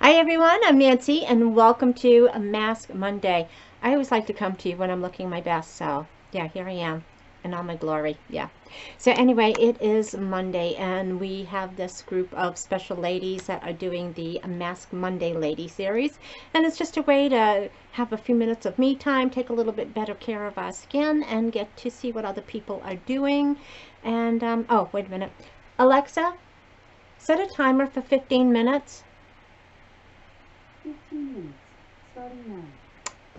Hi everyone, I'm Nancy and welcome to Mask Monday. I always like to come to you when I'm looking my best, so yeah, here I am in all my glory. Yeah. So anyway, it is Monday and we have this group of special ladies that are doing the Mask Monday Lady series, and it's just a way to have a few minutes of me time, take a little bit better care of our skin, and get to see what other people are doing. And oh, wait a minute. Alexa, set a timer for 15 minutes. 15 minutes, starting now.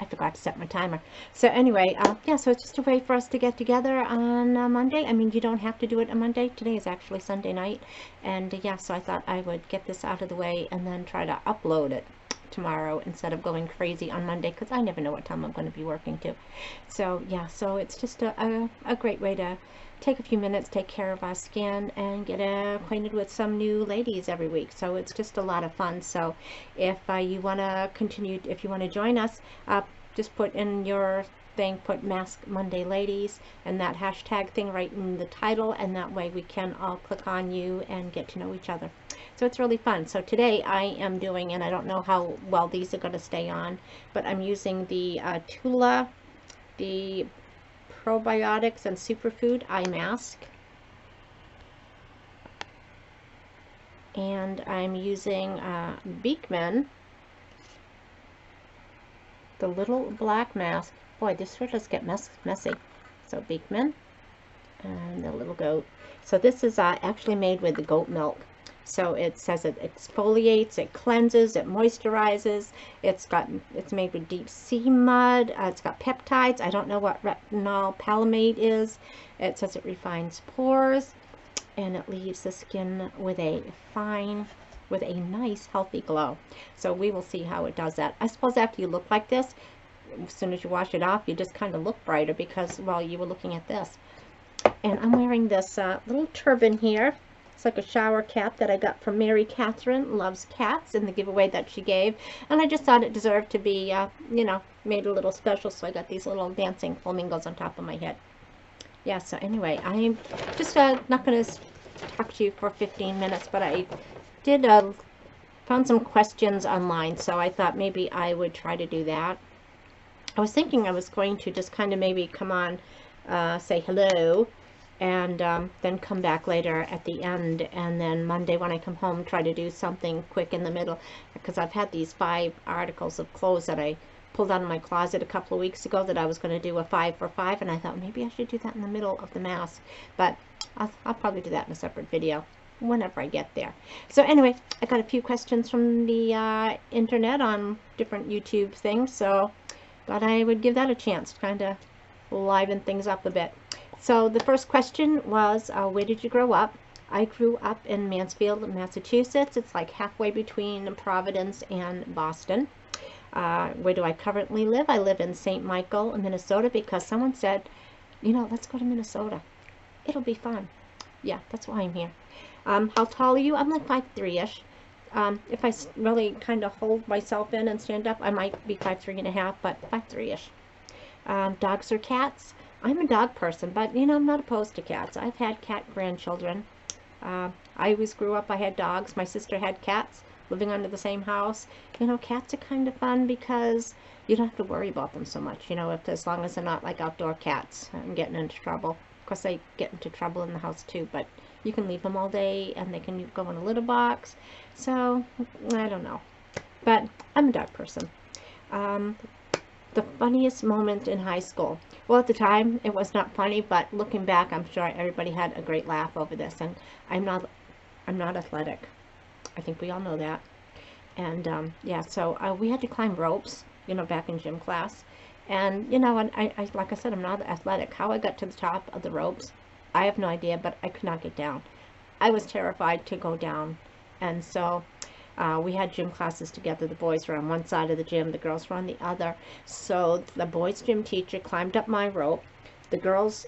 I forgot to set my timer. So anyway, yeah, so it's just a way for us to get together on Monday. I mean, you don't have to do it on Monday. Today is actually Sunday night. And yeah, so I thought I would get this out of the way and then try to upload it tomorrow instead of going crazy on Monday, because I never know what time I'm going to be working to. So yeah, so it's just a great way to take a few minutes, take care of our skin, and get acquainted with some new ladies every week. So it's just a lot of fun. So if you want to continue, if you want to join us, just put in your thing, put Mask Monday Ladies and that hashtag thing right in the title, and that way we can all click on you and get to know each other. So it's really fun. So today I am doing, and I don't know how well these are going to stay on, but I'm using the Tula, the probiotics and superfood eye mask, and I'm using Beekman, the little black mask. Boy, this sure does get messy. So Beekman and the little goat. So this is actually made with the goat milk. So it says it exfoliates, it cleanses, it moisturizes. It's made with deep sea mud. It's got peptides. I don't know what retinol palmate is. It says it refines pores, and it leaves the skin with a nice healthy glow. So we will see how it does that. I suppose after you look like this, as soon as you wash it off, you just kind of look brighter because, well, you were looking at this. And I'm wearing this little turban here. It's like a shower cap that I got from Mary Catherine Loves Cats in the giveaway that she gave. And I just thought it deserved to be, made a little special. So I got these little dancing flamingos on top of my head. Yeah, so anyway, I'm just not going to talk to you for 15 minutes, but I did found some questions online, so I thought maybe I would try to do that. I was thinking I was going to just kind of maybe come on, say hello, and then come back later at the end, and then Monday when I come home try to do something quick in the middle, because I've had these 5 articles of clothes that I pulled out of my closet a couple of weeks ago that I was going to do a 5 for 5, and I thought maybe I should do that in the middle of the mask, but I'll probably do that in a separate video whenever I get there. So anyway, I got a few questions from the internet on different YouTube things, so thought I would give that a chance, kind of liven things up a bit. So the first question was, where did you grow up? I grew up in Mansfield, Massachusetts. It's like halfway between Providence and Boston. Where do I currently live? I live in St. Michael, Minnesota, because someone said, let's go to Minnesota. It'll be fun. Yeah, that's why I'm here. How tall are you? I'm like 5'3"-ish. If I really kind of hold myself in and stand up, I might be 5'3.5", but 5'3"-ish. Dogs or cats? I'm a dog person, but I'm not opposed to cats. I've had cat grandchildren. I always grew up, I had dogs. My sister had cats living under the same house. Cats are kind of fun because you don't have to worry about them so much, as long as they're not like outdoor cats and getting into trouble. Of course, they get into trouble in the house too, but you can leave them all day and they can go in a litter box. So, I don't know. But I'm a dog person. The funniest moment in high school. Well, at the time, it was not funny, but looking back, I'm sure everybody had a great laugh over this. And I'm not athletic. I think we all know that. And yeah, so we had to climb ropes, back in gym class. And, and I like I said, I'm not athletic. How I got to the top of the ropes, I have no idea, but I could not get down. I was terrified to go down. And so we had gym classes together. The boys were on one side of the gym, the girls were on the other. So the boys' gym teacher climbed up my rope. The girls'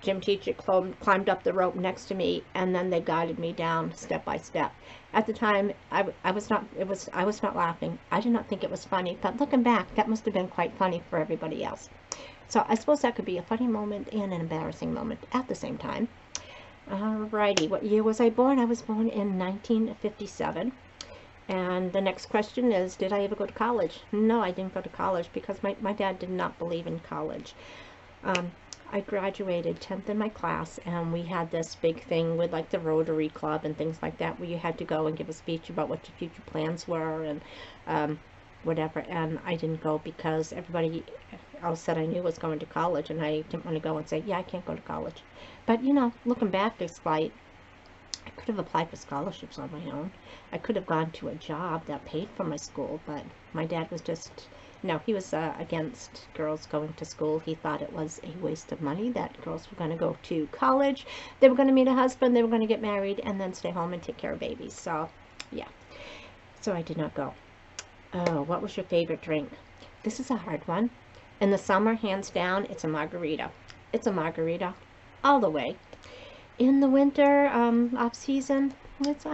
gym teacher climbed up the rope next to me, and then they guided me down step by step. At the time, I was not laughing. I did not think it was funny, but looking back, that must have been quite funny for everybody else. So I suppose that could be a funny moment and an embarrassing moment at the same time. Alrighty, what year was I born? I was born in 1957. And the next question is, did I ever go to college? No, I didn't go to college because my dad did not believe in college. Um, I graduated 10th in my class, and we had this big thing with like the Rotary Club and things like that, where you had to go and give a speech about what your future plans were and um, whatever. And I didn't go because everybody else that I knew was going to college, and I didn't want to go and say, yeah, I can't go to college. But you know, looking back, it's like I could have applied for scholarships on my own. I could have gone to a job that paid for my school, but my dad was just, no, he was against girls going to school. He thought it was a waste of money, that girls were going to go to college, they were going to meet a husband, they were going to get married, and then stay home and take care of babies. So, yeah, so I did not go. Oh, what was your favorite drink? This is a hard one. In the summer, hands down, it's a margarita. It's a margarita all the way. In the winter, off season, it's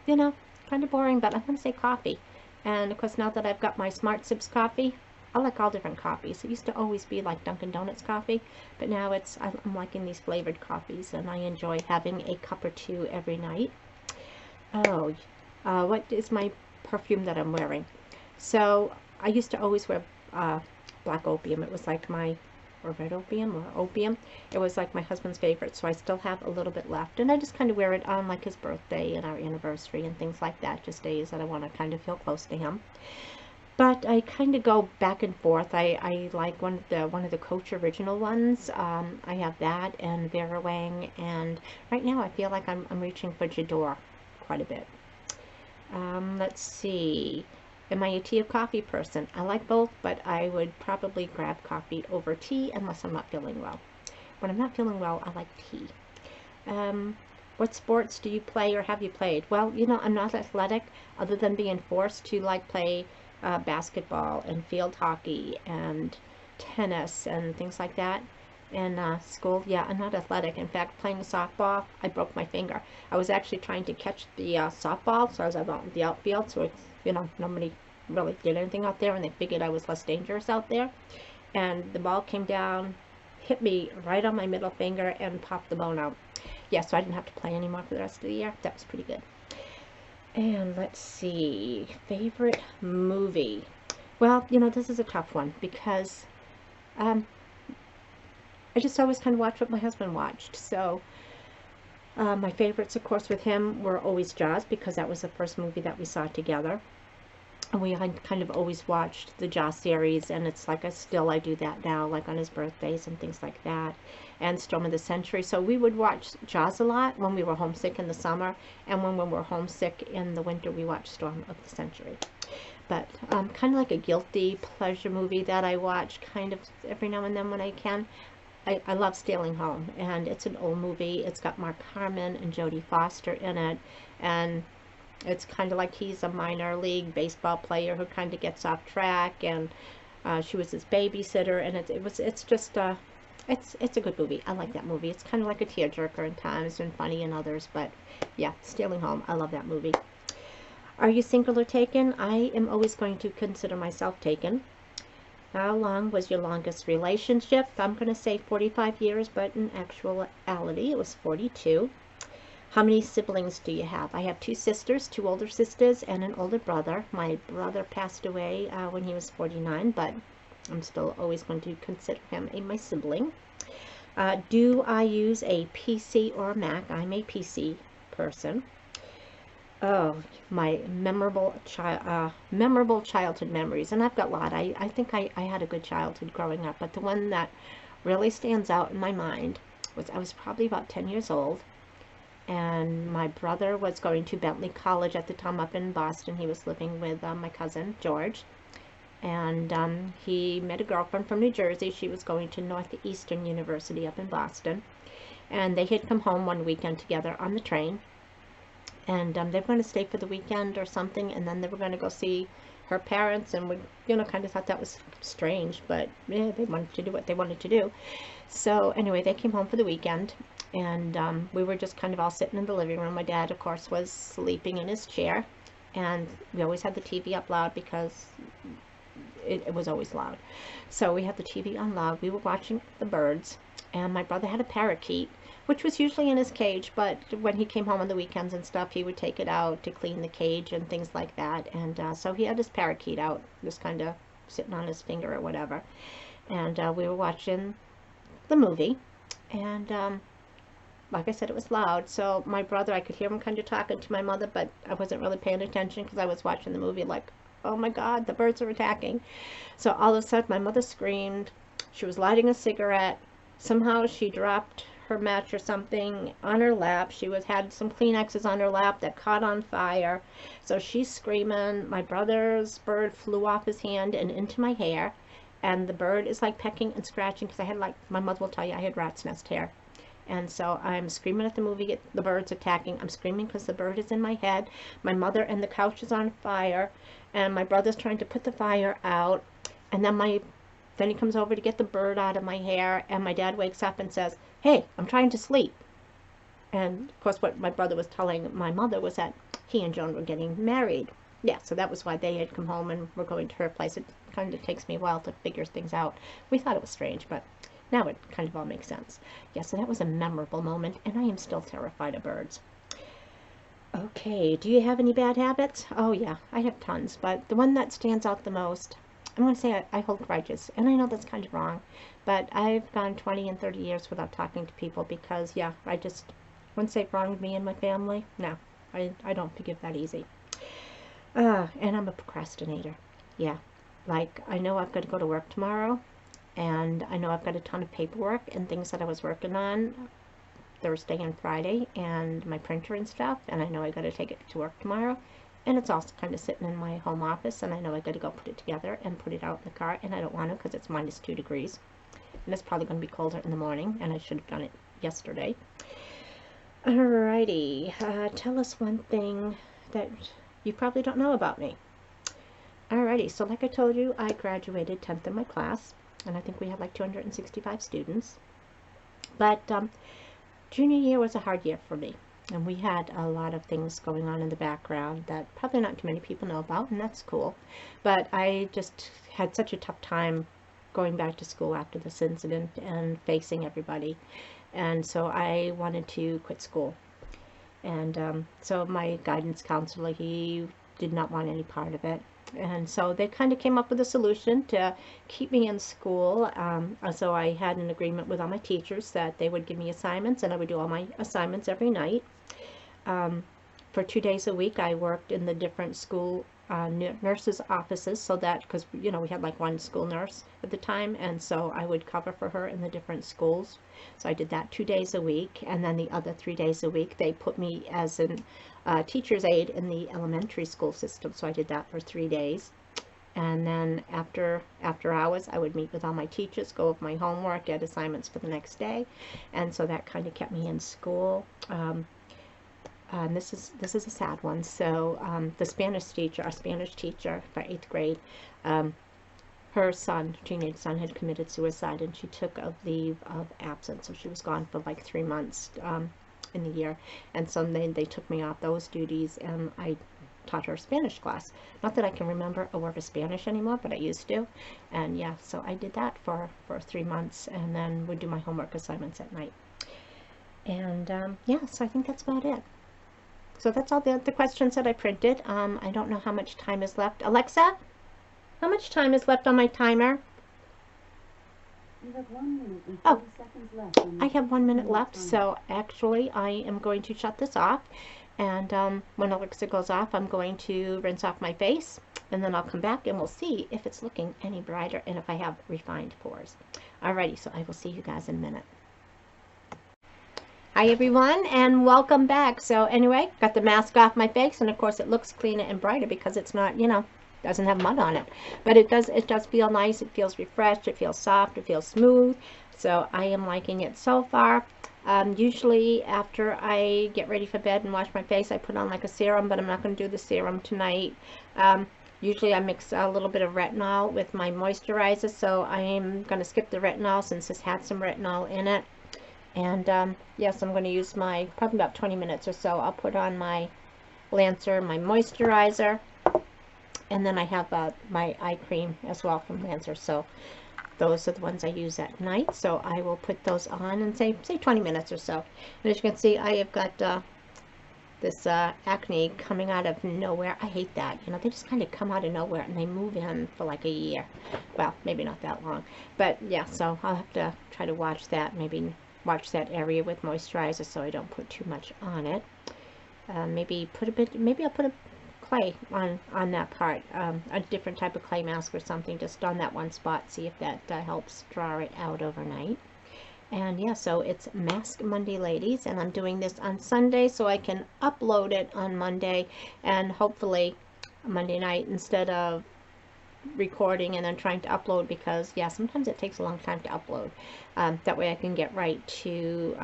you know, kind of boring, but I'm gonna say coffee. And of course, now that I've got my Smart Sips coffee, I like all different coffees. It used to always be like Dunkin' Donuts coffee, but now I'm liking these flavored coffees, and I enjoy having a cup or two every night. Oh, what is my perfume that I'm wearing? So I used to always wear black opium. It was like my, or red opium, or opium. It was like my husband's favorite, so I still have a little bit left. And I just kind of wear it on like his birthday and our anniversary and things like that, just days that I want to kind of feel close to him. But I kind of go back and forth. I like one of the Coach original ones. I have that and Vera Wang, and right now I feel like I'm reaching for J'adore quite a bit. Let's see. Am I a tea or coffee person? I like both, but I would probably grab coffee over tea unless I'm not feeling well. When I'm not feeling well, I like tea. What sports do you play or have you played? Well, you know, I'm not athletic other than being forced to like play basketball and field hockey and tennis and things like that in school. Yeah, I'm not athletic. In fact, playing softball, I broke my finger. I was actually trying to catch the softball, so I was out in the outfield, so it's, you know, nobody really did anything out there, and they figured I was less dangerous out there. And the ball came down, hit me right on my middle finger, and popped the bone out. Yeah, so I didn't have to play anymore for the rest of the year. That was pretty good. And let's see, favorite movie. Well, you know, this is a tough one because um, I just always kind of watch what my husband watched. So my favorites, of course, with him were always Jaws, because that was the first movie that we saw together. And we had kind of always watched the Jaws series, and it's like I do that now, like on his birthdays and things like that, and Storm of the Century. So we would watch Jaws a lot when we were homesick in the summer, and when we were homesick in the winter, we watched Storm of the Century. But kind of like a guilty pleasure movie that I watch kind of every now and then when I can. I love Stealing Home, and it's an old movie. It's got Mark Harmon and Jodie Foster in it, and it's kind of like he's a minor league baseball player who kind of gets off track, and she was his babysitter, and it's just it's a good movie. I like that movie. It's kind of like a tearjerker in times and funny in others, but yeah, Stealing Home, I love that movie. Are you single or taken? I am always going to consider myself taken. How long was your longest relationship? I'm going to say 45 years, but in actuality, it was 42. How many siblings do you have? I have two sisters, two older sisters, and an older brother. My brother passed away when he was 49, but I'm still always going to consider him my sibling. Do I use a PC or a Mac? I'm a PC person. Oh, my memorable childhood memories, and I've got a lot. I think I had a good childhood growing up, but the one that really stands out in my mind was I was probably about 10 years old, and my brother was going to Bentley College at the time up in Boston. He was living with my cousin George, and he met a girlfriend from New Jersey. She was going to Northeastern University up in Boston, and they had come home one weekend together on the train. And they were going to stay for the weekend or something, and then they were going to go see her parents, and we, you know, kind of thought that was strange, but yeah, they wanted to do what they wanted to do. So anyway, they came home for the weekend, and we were just kind of all sitting in the living room. My dad, of course, was sleeping in his chair, and we always had the TV up loud because it was always loud. So we had the TV on loud. We were watching the birds, and my brother had a parakeet, which was usually in his cage, but when he came home on the weekends and stuff, he would take it out to clean the cage and things like that. And so he had his parakeet out, just kind of sitting on his finger or whatever. And we were watching the movie, and like I said, it was loud, so my brother, I could hear him kind of talking to my mother, but I wasn't really paying attention because I was watching the movie like, oh my God, the birds are attacking. So all of a sudden, my mother screamed. She was lighting a cigarette. Somehow she dropped her match or something on her lap. She had some Kleenexes on her lap that caught on fire. So she's screaming. My brother's bird flew off his hand and into my hair. And the bird is like pecking and scratching because I had, like, my mother will tell you, I had rat's nest hair. And so I'm screaming at the movie, the bird's attacking. I'm screaming because the bird is in my head. My mother and the couch is on fire. And my brother's trying to put the fire out. And then he comes over to get the bird out of my hair. And my dad wakes up and says, hey, I'm trying to sleep. And of course what my brother was telling my mother was that he and Joan were getting married. Yeah, so that was why they had come home and were going to her place. It kind of takes me a while to figure things out. We thought it was strange, but now it kind of all makes sense. Yeah, so that was a memorable moment, and I am still terrified of birds. Okay, do you have any bad habits? Oh yeah, I have tons, but the one that stands out the most, I'm going to say I hold grudges, and I know that's kind of wrong, but I've gone 20 and 30 years without talking to people because, yeah, once they've wronged me and my family, no, I don't forgive that easy. And I'm a procrastinator. Yeah, like, I know I've got to go to work tomorrow, and I know I've got a ton of paperwork and things that I was working on Thursday and Friday, and my printer and stuff, and I know I got to take it to work tomorrow, and it's also kind of sitting in my home office, and I know I got to go put it together and put it out in the car, and I don't want to because it's -2 degrees, and it's probably going to be colder in the morning, and I should have done it yesterday. Alrighty, tell us one thing that you probably don't know about me. Alrighty, so like I told you, I graduated 10th in my class, and I think we had like 265 students. But junior year was a hard year for me, and we had a lot of things going on in the background that probably not too many people know about, and that's cool. But I just had such a tough time going back to school after this incident and facing everybody, and so I wanted to quit school. And so my guidance counselor, he did not want any part of it. And so they kind of came up with a solution to keep me in school. So I had an agreement with all my teachers that they would give me assignments, and I would do all my assignments every night. For 2 days a week, I worked in the different school nurses' offices, so that, because, you know, we had like one school nurse at the time, and so I would cover for her in the different schools. So I did that 2 days a week, and then the other 3 days a week, they put me as an teacher's aide in the elementary school system, so I did that for 3 days. And then after hours, I would meet with all my teachers, go over my homework, get assignments for the next day, and so that kind of kept me in school. And this is a sad one. So the Spanish teacher, our Spanish teacher for 8th grade, her son, teenage son, had committed suicide, and she took a leave of absence, so she was gone for like 3 months in the year. And so they took me off those duties, and I taught her a Spanish class. Not that I can remember a word of Spanish anymore, but I used to. And yeah, so I did that for 3 months, and then would do my homework assignments at night. And yeah, so I think that's about it. So that's all the questions that I printed. I don't know how much time is left. Alexa, how much time is left on my timer? You have 1 minute and 30 seconds left. I have 1 minute left, so actually I am going to shut this off. And when Alexa goes off, I'm going to rinse off my face, and then I'll come back and we'll see if it's looking any brighter and if I have refined pores. Alrighty, so I will see you guys in a minute. Hi everyone, and welcome back. So anyway, got the mask off my face, and of course it looks cleaner and brighter because it's not, you know, doesn't have mud on it. But it does feel nice. It feels refreshed. It feels soft. It feels smooth. So I am liking it so far. Usually after I get ready for bed and wash my face, I put on like a serum, but I'm not going to do the serum tonight. Usually I mix a little bit of retinol with my moisturizer, so I am going to skip the retinol since this had some retinol in it. And yes, I'm going to use probably about 20 minutes or so. I'll put on my Lancer, my moisturizer, and then I have my eye cream as well from Lancer. So those are the ones I use at night. So I will put those on and say 20 minutes or so. And as you can see, I have got this acne coming out of nowhere. I hate that. You know, they just kind of come out of nowhere and they move in for like a year. Well, maybe not that long. But yeah, so I'll have to try to watch that. Maybe watch that area with moisturizer so I don't put too much on it. Maybe I'll put a clay on that part, a different type of clay mask or something, just on that one spot. See if that helps draw it out overnight. And yeah, so it's Mask Monday Ladies, and I'm doing this on Sunday so I can upload it on Monday and hopefully Monday night instead of recording and then trying to upload, because yeah, sometimes it takes a long time to upload. That way I can get right to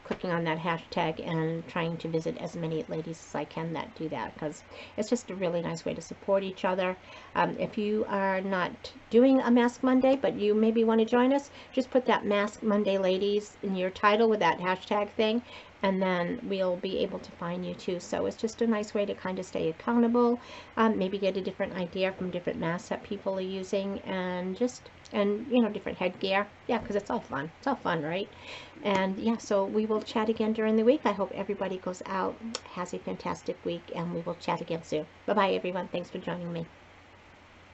clicking on that hashtag and trying to visit as many ladies as I can that do that, because it's just a really nice way to support each other. If you are not doing a Mask Monday but you maybe want to join us, just put that Mask Monday Ladies in your title with that hashtag thing, and then we'll be able to find you too. So it's just a nice way to kind of stay accountable, maybe get a different idea from different masks that people are using, and you know, different headgear. Yeah, because it's all fun. It's all fun, right? And yeah, so we will chat again during the week. I hope everybody goes out, has a fantastic week, and we will chat again soon. Bye bye, everyone. Thanks for joining me.